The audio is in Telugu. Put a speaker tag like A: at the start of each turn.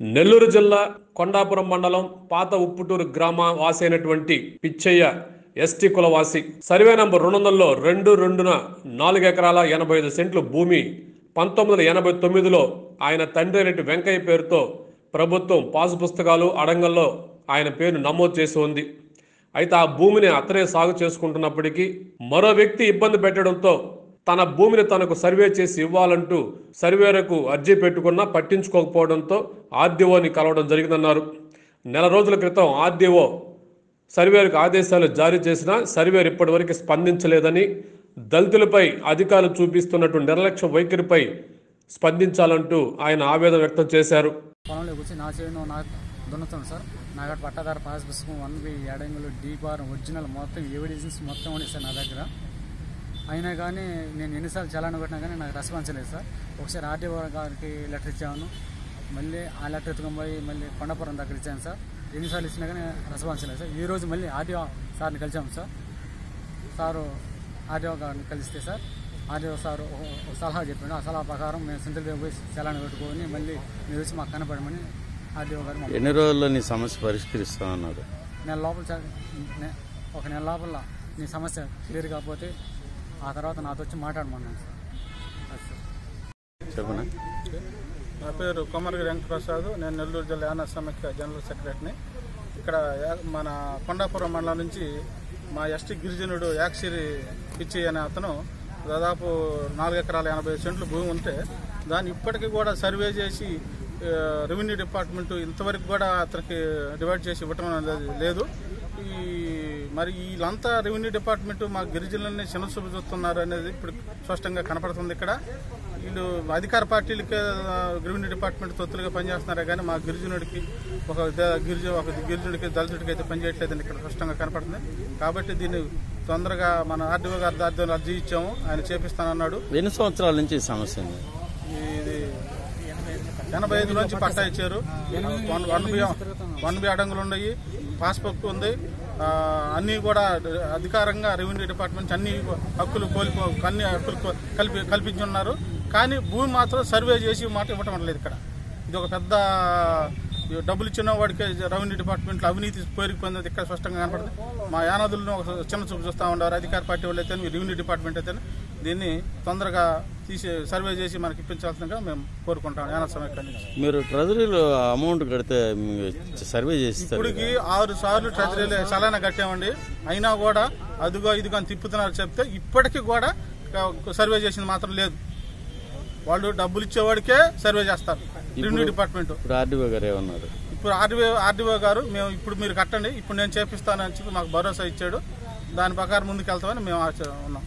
A: నెల్లూరు జిల్లా కొండాపురం మండలం పాత ఉప్పుటూరు గ్రామ వాసి అయినటువంటి పిచ్చయ్య ఎస్టీ కులవాసి సర్వే నంబర్ 200లో 2/2న 4 ఎకరాల 85 సెంట్లు భూమి 1989లో ఆయన తండ్రి అయినటువంటి వెంకయ్య పేరుతో ప్రభుత్వం పాసు పుస్తకాలు అడంగల్లో ఆయన పేరు నమోదు చేసి ఉంది. అయితే ఆ భూమిని అతనే సాగు చేసుకుంటున్నప్పటికీ మరో వ్యక్తి ఇబ్బంది పెట్టడంతో తన భూమిని తనకు సర్వే చేసి ఇవ్వాలంటూ సర్వేరకు అర్జీ పెట్టుకున్నా పట్టించుకోకపోవడంతో ఆర్డీఓని కలవడం జరిగిందన్నారు. నెల రోజుల క్రితం ఆర్డీఓ సర్వేలకు ఆదేశాలు జారీ చేసినా సర్వేర్ ఇప్పటివరకు స్పందించలేదని, దళితులపై అధికారులు చూపిస్తున్నట్టు నిర్లక్ష్య వైఖరిపై స్పందించాలంటూ ఆయన ఆవేదన వ్యక్తం చేశారు.
B: పొలంలోకి వచ్చి నా చేయను దున్నుతాను సార్. నాకు పట్టాదారు పాస్ పుస్తకం 1B ఎడంగులు డీపార్ ఒరిజినల్ మొత్తం ఎవిడెన్స్ మొత్తం ఉంది సార్ నా దగ్గర. అయినా కానీ నేను ఎన్నిసార్లు చలాన పెట్టినా కానీ నాకు రెస్పాన్స్ లేదు సార్. ఒకసారి ఆర్డీఓ గారికి లెటర్ ఇచ్చాను, మళ్ళీ ఆ లెటర్ ఎత్తుకొని పోయి మళ్ళీ కొండాపురం దగ్గర ఇచ్చాను సార్. ఎన్నిసార్లు ఇచ్చినా కానీ రెస్పాన్స్ లేదు సార్. ఈరోజు మళ్ళీ ఆర్డీఓ సార్ని కలిసాము సార్. సారు ఆర్డీఓ గారిని కలిస్తే సార్ ఆర్డీఓ సార్ ఒక సలహా చెప్పాడు. ఆ సలహా ప్రకారం మేము సెంట్రల్ దగ్గర పోయి చలాన పెట్టుకొని మళ్ళీ మీరు వచ్చి మాకు కనపడమని ఆర్డీఓ గారు.
C: ఎన్ని రోజుల్లో నీ సమస్య పరిష్కరిస్తామన్నారు?
B: ఒక నెల లోపల నీ సమస్య క్లియర్ కాకపోతే ఆ తర్వాత నాతో వచ్చి మాట్లాడమన్నాను సార్.
C: చెప్పనా?
D: నా పేరు కొమరగి వెంకటప్రసాద్. నేను నెల్లూరు జిల్లా యానా సమైక్య జనరల్ సెక్రటరీని. ఇక్కడ మన కొండాపురం మండలం నుంచి మా ఎస్టీ గిరిజనుడు యాక్సిరి పిచ్చి అనే అతను దాదాపు 4 ఎకరాల 85 సెంట్లు భూమి ఉంటే దాన్ని ఇప్పటికీ కూడా సర్వే చేసి రెవెన్యూ డిపార్ట్మెంట్ ఇంతవరకు కూడా అతనికి డివైడ్ చేసి ఇవ్వటం అనేది లేదు. మరి వీళ్ళంతా రెవెన్యూ డిపార్ట్మెంట్ మా గిరిజనులని చిన్నచూపు చూస్తున్నారు అనేది ఇప్పుడు స్పష్టంగా కనపడుతుంది. ఇక్కడ వీళ్ళు అధికార పార్టీలకే రెవెన్యూ డిపార్ట్మెంట్ తొత్తులుగా పనిచేస్తున్నారే కానీ మా గిరిజనుడికి ఒక గిరిజనుడికి దళితుడికి అయితే పనిచేయట్లేదని ఇక్కడ స్పష్టంగా కనపడుతుంది. కాబట్టి దీన్ని తొందరగా మన ఆర్డీఓ గారి ఆధ్వర్యంలో అర్జీ ఇచ్చాము, ఆయన చేపిస్తానన్నాడు.
C: ఎన్ని సంవత్సరాల నుంచి ఈ సమస్య?
D: ఇది 85 నుంచి పట్టా ఇచ్చారు. 1B అడంగులు ఉన్నాయి, పాస్బుక్ ఉంది, అన్నీ కూడా అధికారంగా రెవెన్యూ డిపార్ట్మెంట్ అన్ని హక్కులు కల్పించి ఉన్నారు. కానీ భూమి మాత్రం సర్వే చేసి మాట ఇవ్వటం లేదు. ఇక్కడ ఇది ఒక పెద్ద డబ్బులు ఇచ్చిన వాడికి రెవెన్యూ డిపార్ట్మెంట్లో అవినీతి పేరుకుపోయింది ఇక్కడ స్పష్టంగా కనపడుతుంది. మా యానాదులను ఒక చిన్న చూపు చూస్తూ ఉండేవారు అధికార పార్టీ వాళ్ళు అయితే, రెవెన్యూ డిపార్ట్మెంట్ అయితే దీన్ని తొందరగా సర్వే చేసి మనకి ఇప్పించాల్సిందిగా మేము కోరుకుంటాం. యానా సమైక్య
C: మీరు ట్రెజరీలో అమౌంట్ కడితే సర్వే చేసి
D: ఇప్పటికి 6 సార్లు ట్రెజరీలో చలానా కట్టామండి. అయినా కూడా అదిగో ఇదిగో అని తిప్పుతున్నారు చెప్తే ఇప్పటికీ కూడా సర్వే చేసింది మాత్రం లేదు. వాళ్ళు డబ్బులు ఇచ్చేవాడికే సర్వే చేస్తారు రెవెన్యూ డిపార్ట్మెంట్.
C: ఆర్డీఓ గారు ఏమన్నారు?
D: ఇప్పుడు ఆర్డీఓ గారు మేము ఇప్పుడు మీరు కట్టండి, ఇప్పుడు నేను చేపిస్తానని చెప్పి మాకు భరోసా ఇచ్చాడు. దాని ప్రకారం ముందుకు వెళ్తామని మేము ఉన్నాం.